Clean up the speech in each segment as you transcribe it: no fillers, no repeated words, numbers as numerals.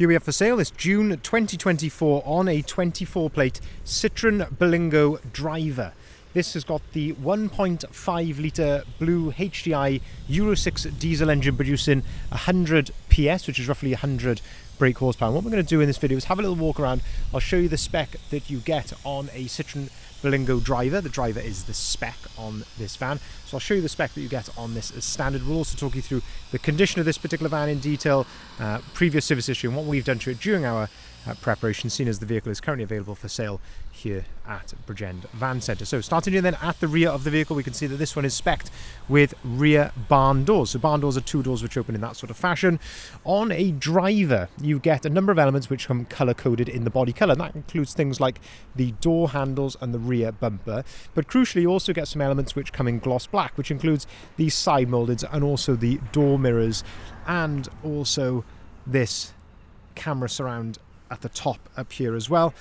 Here we have for sale this June 2024 on a 24 plate Citroën Berlingo driver. This has got the 1.5 litre BlueHDi Euro 6 diesel engine producing 100 PS, which is roughly 100 brake horsepower. And what we're going to do in this video is have a little walk around. I'll show you the spec that you get on a Citroën Berlingo driver. The driver is the spec on this van. So I'll show you the spec that you get on this as standard. We'll also talk you through the condition of this particular van in detail, previous service history, and what we've done to it during our preparation, seen as the vehicle is currently available for sale here at Bridgend Van Centre. So starting here then at the rear of the vehicle, we can see that this one is spec'd with rear barn doors. So barn doors are two doors which open in that sort of fashion. On a driver, you get a number of elements which come colour-coded in the body colour. That includes things like the door handles and the rear bumper. But crucially, you also get some elements which come in gloss black, which includes these side mouldings and also the door mirrors, and also this camera surround at the top up here as well,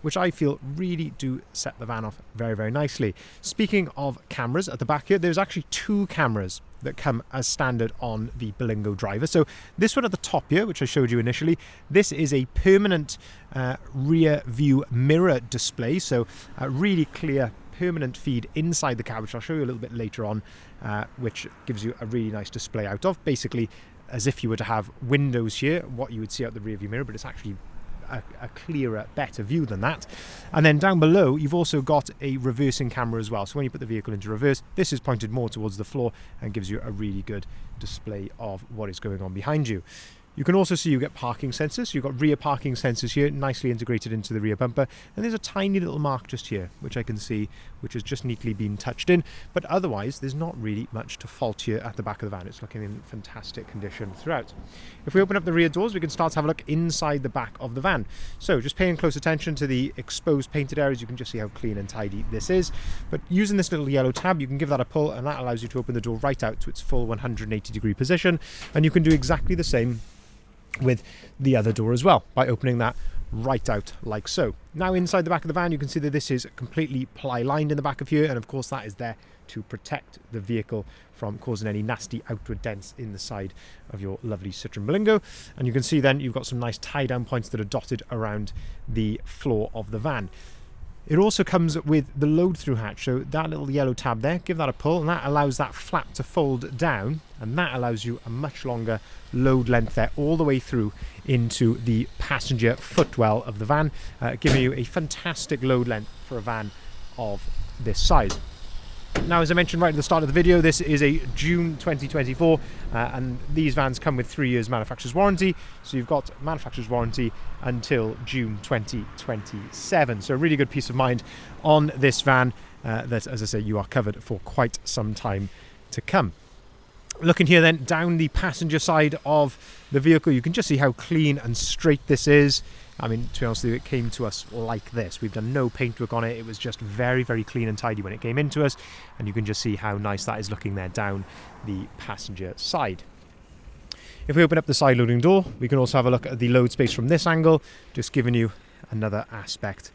which I feel really do set the van off very, very nicely. Speaking of cameras, at the back here, there's actually two cameras that come as standard on the Berlingo driver. So this one at the top here, which I showed you initially, this is a permanent rear view mirror display. So a really clear permanent feed inside the cab, which I'll show you a little bit later on, which gives you a really nice display out of. Basically, as if you were to have windows here, what you would see out the rear view mirror, but it's actually a clearer, better view than that. And then down below, you've also got a reversing camera as well. So when you put the vehicle into reverse, this is pointed more towards the floor and gives you a really good display of what is going on behind you. You can also see you get parking sensors. You've got rear parking sensors here, nicely integrated into the rear bumper. And there's a tiny little mark just here, which I can see, which has just neatly been touched in. But otherwise, there's not really much to fault here at the back of the van. It's looking in fantastic condition throughout. If we open up the rear doors, we can start to have a look inside the back of the van. So just paying close attention to the exposed painted areas, you can just see how clean and tidy this is. But using this little yellow tab, you can give that a pull, and that allows you to open the door right out to its full 180-degree position. And you can do exactly the same with the other door as well, by opening that right out like so. Now inside the back of the van, you can see that this is completely ply lined in the back of here, and of course that is there to protect the vehicle from causing any nasty outward dents in the side of your lovely Citroën Berlingo. And you can see then you've got some nice tie down points that are dotted around the floor of the van. It also comes with the load through hatch, so that little yellow tab there, give that a pull, and that allows that flap to fold down, and that allows you a much longer load length there all the way through into the passenger footwell of the van, giving you a fantastic load length for a van of this size. Now, as I mentioned right at the start of the video, this is a June 2024, and these vans come with 3 years manufacturer's warranty. So you've got manufacturer's warranty until June 2027. So a really good peace of mind on this van that, as I say, you are covered for quite some time to come. Looking here then down the passenger side of the vehicle, you can just see how clean and straight this is. I mean, to be honest with you, it came to us like this. We've done no paintwork on it. It was just very, very clean and tidy when it came into us. And you can just see how nice that is looking there down the passenger side. If we open up the side loading door, we can also have a look at the load space from this angle, just giving you another aspect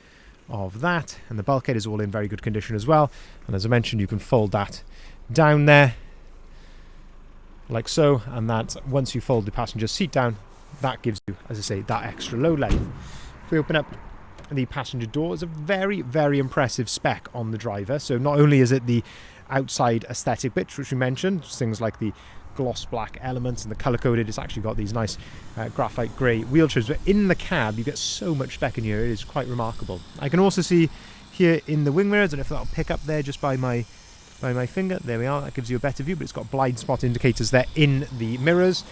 of that. And the bulkhead is all in very good condition as well. And as I mentioned, you can fold that down there like so. And that once you fold the passenger seat down, that gives you, as I say, that extra load length. If we open up the passenger door, it's a very, very impressive spec on the driver. So not only is it the outside aesthetic bits, which we mentioned, things like the gloss black elements and the color coded, it's actually got these nice graphite grey wheel trims, but in the cab you get so much spec in here, it is quite remarkable. I can also see here in the wing mirrors, and if that'll pick up there just by my finger, there we are, that gives you a better view, but it's got blind spot indicators there in the mirrors.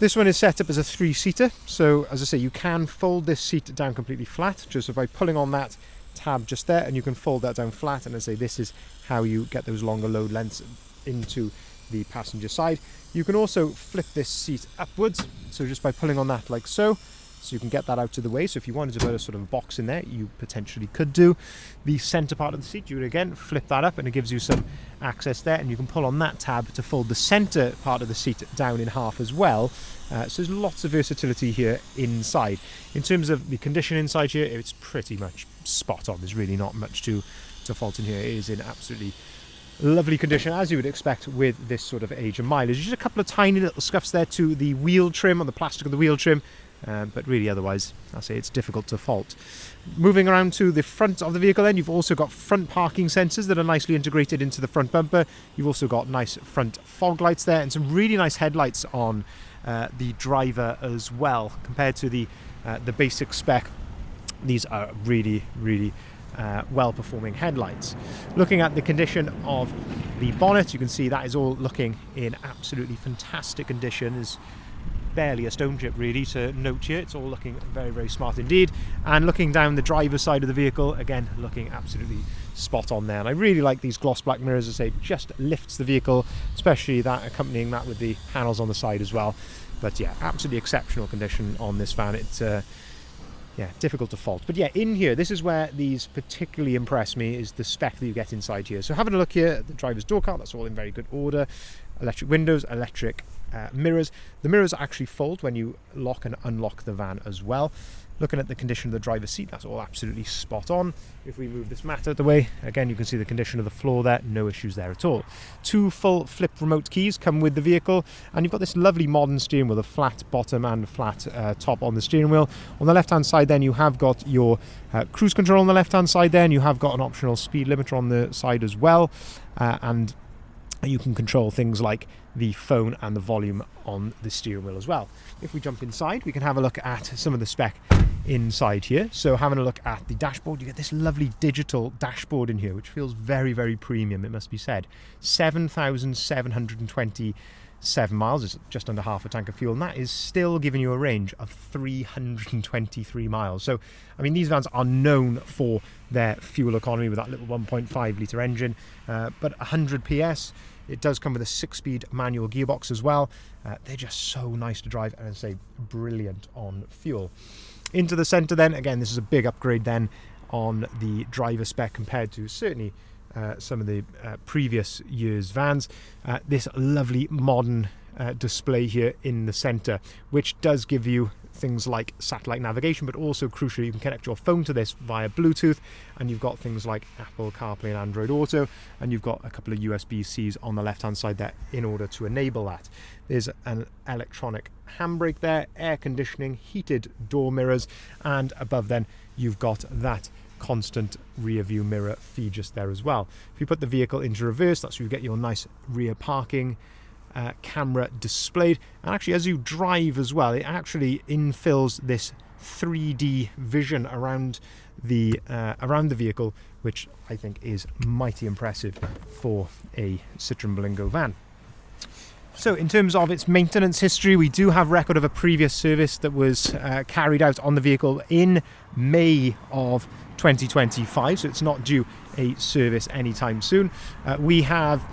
This one is set up as a 3-seater, so as I say, you can fold this seat down completely flat, just by pulling on that tab just there, and you can fold that down flat, and as I say, this is how you get those longer load lengths into the passenger side. You can also flip this seat upwards, so just by pulling on that like so you can get that out of the way. So if you wanted to put a sort of box in there, you potentially could do. The center part of the seat, you would again flip that up, and it gives you some access there, and you can pull on that tab to fold the center part of the seat down in half as well. So there's lots of versatility here inside. In terms of the condition inside here, it's pretty much spot on. There's really not much to fault in here. It is in absolutely lovely condition, as you would expect with this sort of age and mileage. Just a couple of tiny little scuffs there to the wheel trim, on the plastic of the wheel trim, but really otherwise, I'll say it's difficult to fault. Moving around to the front of the vehicle then, you've also got front parking sensors that are nicely integrated into the front bumper. You've also got nice front fog lights there and some really nice headlights on the driver as well. Compared to the basic spec, these are really well-performing headlights. Looking at the condition of the bonnet, you can see that is all looking in absolutely fantastic condition. There's barely a stone chip really to note here. It's all looking very smart indeed. And looking down the driver's side of the vehicle, again looking absolutely spot on there. And I really like these gloss black mirrors. As I say, just lifts the vehicle, especially that accompanying that with the panels on the side as well. But yeah, absolutely exceptional condition on this van. It's yeah, difficult to fault. But yeah, in here, this is where these particularly impress me, is the spec that you get inside here. So having a look here at the driver's door card, that's all in very good order. Electric windows, electric mirrors. The mirrors actually fold when you lock and unlock the van as well. Looking at the condition of the driver's seat, that's all absolutely spot on. If we move this mat out of the way, again you can see the condition of the floor there, no issues there at all. 2 full flip remote keys come with the vehicle, and you've got this lovely modern steering wheel, a flat bottom and flat top on the steering wheel. On the left hand side then you have got your cruise control on the left hand side there, and you have got an optional speed limiter on the side as well, and you can control things like the phone and the volume on the steering wheel as well. If we jump inside, we can have a look at some of the spec inside here. So having a look at the dashboard, you get this lovely digital dashboard in here, which feels very premium, it must be said. 7,727 miles, is just under half a tank of fuel, and that is still giving you a range of 323 miles. So, I mean, these vans are known for their fuel economy with that little 1.5 litre engine, but 100 PS. It does come with a 6-speed manual gearbox as well. They're just so nice to drive, and I say brilliant on fuel. Into the centre then, again, this is a big upgrade then on the driver spec compared to certainly some of the previous year's vans. This lovely modern display here in the centre, which does give you things like satellite navigation, but also crucially you can connect your phone to this via Bluetooth, and you've got things like Apple CarPlay and Android Auto, and you've got a couple of USB-Cs on the left hand side there in order to enable that. There's an electronic handbrake there, air conditioning, heated door mirrors, and above then you've got that constant rear view mirror feed just there as well. If you put the vehicle into reverse, that's where you get your nice rear parking camera displayed, and actually as you drive as well, it actually infills this 3D vision around the vehicle, which I think is mighty impressive for a Citroën Berlingo van. So in terms of its maintenance history, we do have record of a previous service that was carried out on the vehicle in May of 2025, so it's not due a service anytime soon. We have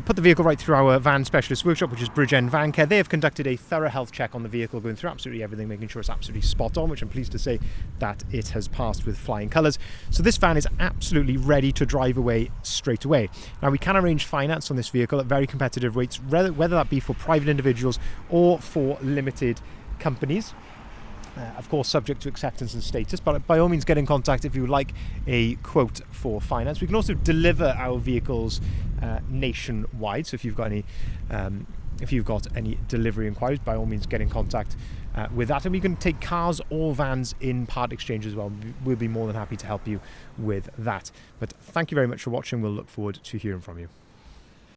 put the vehicle right through our van specialist workshop, which is Bridgend Van Care. They have conducted a thorough health check on the vehicle, going through absolutely everything, making sure it's absolutely spot on, which I'm pleased to say that it has passed with flying colours. So this van is absolutely ready to drive away straight away. Now, we can arrange finance on this vehicle at very competitive rates, whether that be for private individuals or for limited companies. Of course, subject to acceptance and status, but by all means get in contact if you would like a quote for finance. We can also deliver our vehicles nationwide, so if you've got any delivery inquiries, by all means get in contact with that, and we can take cars or vans in part exchange as well. We'll be more than happy to help you with that. But thank you very much for watching. We'll look forward to hearing from you.